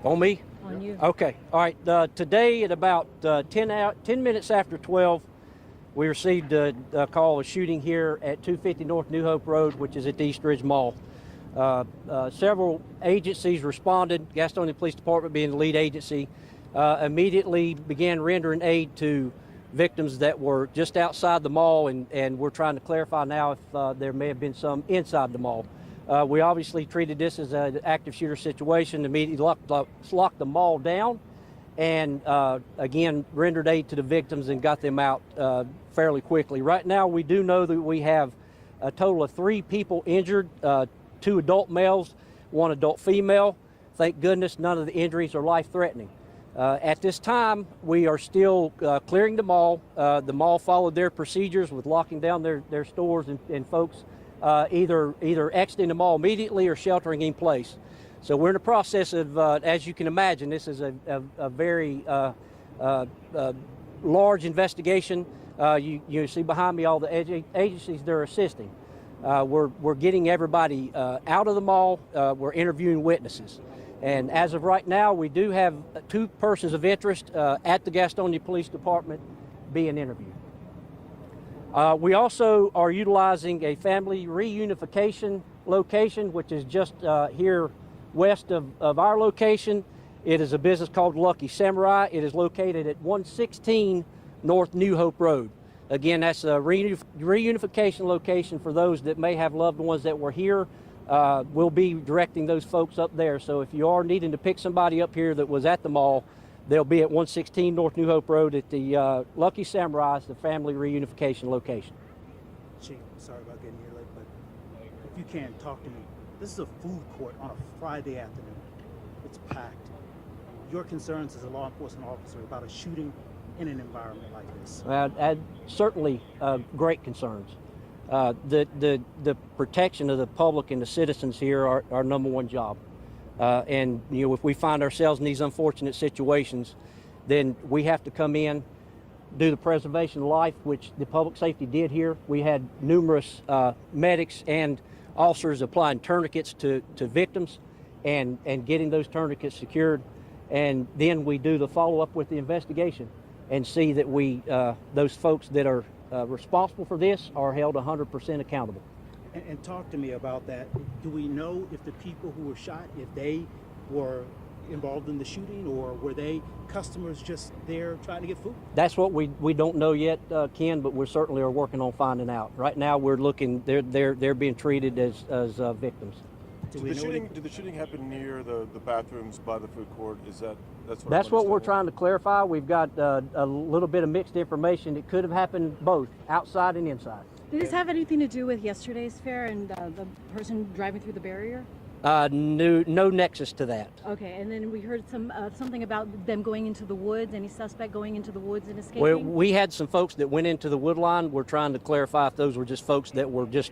On me? On you. Okay. All right. Today at about 10 minutes after 12, we received a call of shooting here at 250 North New Hope Road, which is at the Eastridge Mall. Several agencies responded, Gastonia Police Department being the lead agency, immediately began rendering aid to victims that were just outside the mall, and we're trying to clarify now if there may have been some inside the mall. We obviously treated this as an active shooter situation, immediately locked the mall down, and again rendered aid to the victims and got them out fairly quickly. Right now we do know that we have a total of 3 people injured, 2 adult males, 1 adult female. Thank goodness none of the injuries are life-threatening. At this time, we are still clearing the mall. The mall followed their procedures with locking down their stores and folks either exiting the mall immediately or sheltering in place. So we're in the process of, as you can imagine, this is a very large investigation. You see behind me all the agencies they're assisting. We're getting everybody out of the mall. We're interviewing witnesses. And as of right now, we do have 2 persons of interest at the Gastonia Police Department being interviewed. We also are utilizing a family reunification location, which is just here west of our location. It is a business called Lucky Samurai. It is located at 116 North New Hope Road. Again, that's a reunification location for those that may have loved ones that were here. We'll be directing those folks up there. So if you are needing to pick somebody up here that was at the mall, they'll be at 116 North New Hope Road at the Lucky Samurai, the family reunification location. Chief, sorry about getting here late, but if you can, talk to me. This is a food court on a Friday afternoon. It's packed. Your concerns as a law enforcement officer about a shooting in an environment like this? Certainly great concerns. The protection of the public and the citizens here are our number one job. And if we find ourselves in these unfortunate situations, then we have to come in, do the preservation of life, which the public safety did here. We had numerous medics and officers applying tourniquets to victims and getting those tourniquets secured. And then we do the follow-up with the investigation and see that those folks that are responsible for this are held 100% accountable. And talk to me about that. Do we know if the people who were shot, if they were involved in the shooting, or were they customers just there trying to get food? That's what we don't know yet, Ken, but we certainly are working on finding out. Right now we're looking, they're being treated as victims. Did the shooting happen near the bathrooms by the food court? That's what we're trying to clarify. We've got a little bit of mixed information. It could have happened both outside and inside. Did this have anything to do with yesterday's fair and the person driving through the barrier? No nexus to that. Okay, and then we heard something about them going into the woods. Any suspect going into the woods and escaping? Well, we had some folks that went into the wood line. We're trying to clarify if those were just folks that were just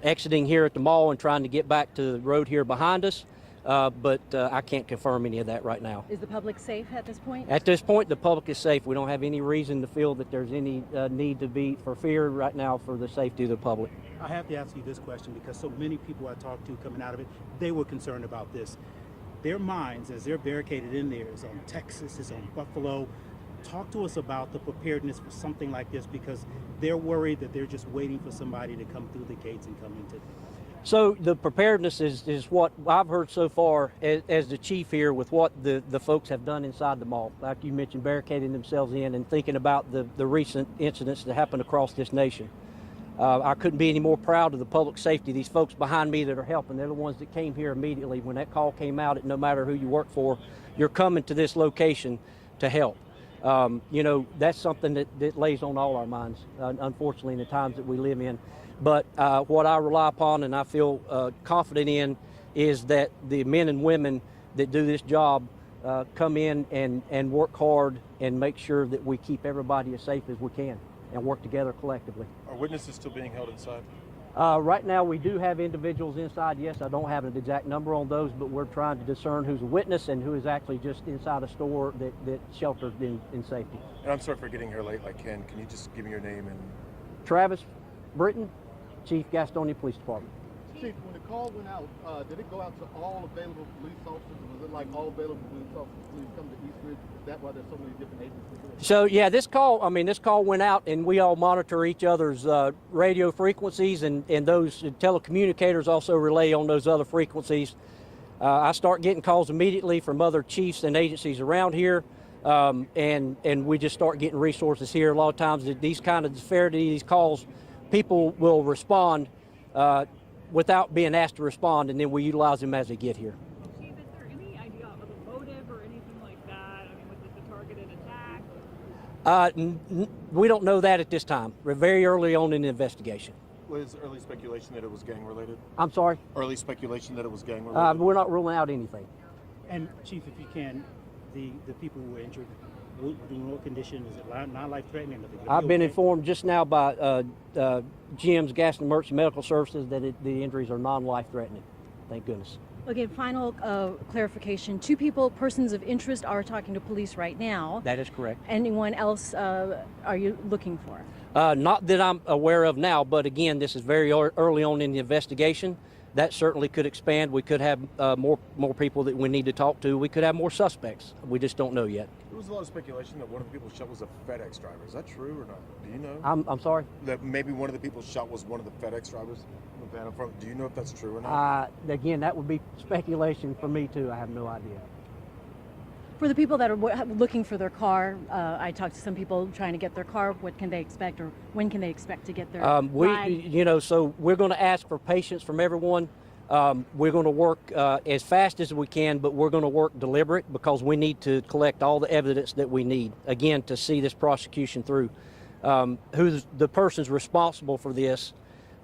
exiting here at the mall and trying to get back to the road here behind us. But I can't confirm any of that right now. Is the public safe at this point? At this point, the public is safe. We don't have any reason to feel that there's any need to be for fear right now for the safety of the public. I have to ask you this question because so many people I talked to coming out of it, they were concerned about this. Their minds, as they're barricaded in there, is on Texas, is on Buffalo. Talk to us about the preparedness for something like this, because they're worried that they're just waiting for somebody to come through the gates and come into. So the preparedness is what I've heard so far as the chief here with what the folks have done inside the mall. Like you mentioned, barricading themselves in and thinking about the recent incidents that happened across this nation. I couldn't be any more proud of the public safety. These folks behind me that are helping, they're the ones that came here immediately. When that call came out, no matter who you work for, you're coming to this location to help. That's something that lays on all our minds, unfortunately, in the times that we live in. But what I rely upon and I feel confident in is that the men and women that do this job come in and work hard and make sure that we keep everybody as safe as we can and work together collectively. Are witnesses still being held inside? Right now we do have individuals inside. Yes, I don't have an exact number on those, but we're trying to discern who's a witness and who is actually just inside a store that sheltered in safety. And I'm sorry for getting here late like Ken. Can you just give me your name and... Travis Britton, Chief Gastonia Police Department. Chief, when the call went out, did it go out to all available police officers? Was it like all available police officers, please come to Eastridge? Is that why there's so many different agencies? So yeah, this call went out, and we all monitor each other's radio frequencies, and those telecommunicators also relay on those other frequencies. I start getting calls immediately from other chiefs and agencies around here, and we just start getting resources here. A lot of times, these kind of disparity, these calls, people will respond without being asked to respond, and then we utilize them as they get here. Chief, is there any idea of a motive or anything like that? I mean, was this a targeted attack? We don't know that at this time. We're very early on in the investigation. Was early speculation that it was gang related? I'm sorry? Early speculation that it was gang related? We're not ruling out anything. And Chief, if you can, the people who were injured, in what condition? Is it not life-threatening? I've been informed just now by GM's Gaston Emergency Medical Services that the injuries are non-life-threatening. Thank goodness. Okay, final clarification. Two persons of interest are talking to police right now. That is correct. Anyone else are you looking for? Not that I'm aware of now, but again, this is very early on in the investigation. That certainly could expand. We could have more people that we need to talk to. We could have more suspects. We just don't know yet. There was a lot of speculation that one of the people shot was a FedEx driver. Is that true or not? Do you know? I'm sorry? That maybe one of the people shot was one of the FedEx drivers in the van in front. Do you know if that's true or not? Again, that would be speculation for me too. I have no idea. For the people that are looking for their car, I talked to some people trying to get their car. What can they expect, or when can they expect to get their ride? So we're going to ask for patience from everyone. We're going to work as fast as we can, but we're going to work deliberate because we need to collect all the evidence that we need, again, to see this prosecution through. Who's the person's responsible for this,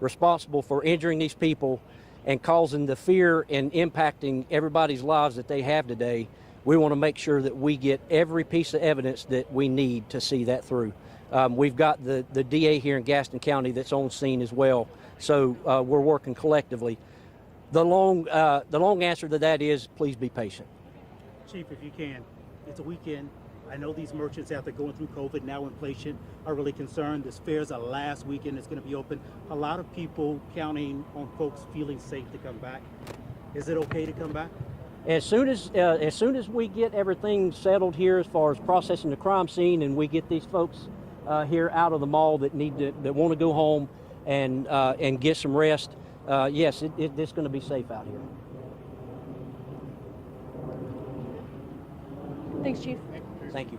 responsible for injuring these people and causing the fear and impacting everybody's lives that they have today. We want to make sure that we get every piece of evidence that we need to see that through. We've got the DA here in Gaston County that's on scene as well, so we're working collectively. The long answer to that is please be patient. Chief, if you can, it's a weekend. I know these merchants, after going through COVID, now inflation, are really concerned. This fair is the last weekend it's going to be open. A lot of people counting on folks feeling safe to come back. Is it okay to come back? As soon as we get everything settled here as far as processing the crime scene, and we get these folks here out of the mall that want to go home and get some rest, yes, it's going to be safe out here. Thanks, Chief. Thank you.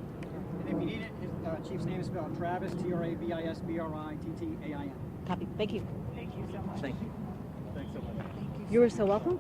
And if you need it, his chief's name is spelled Travis, Travisbrittain. Copy. Thank you. Thank you so much. Thank you. Thanks so much. You were so welcome.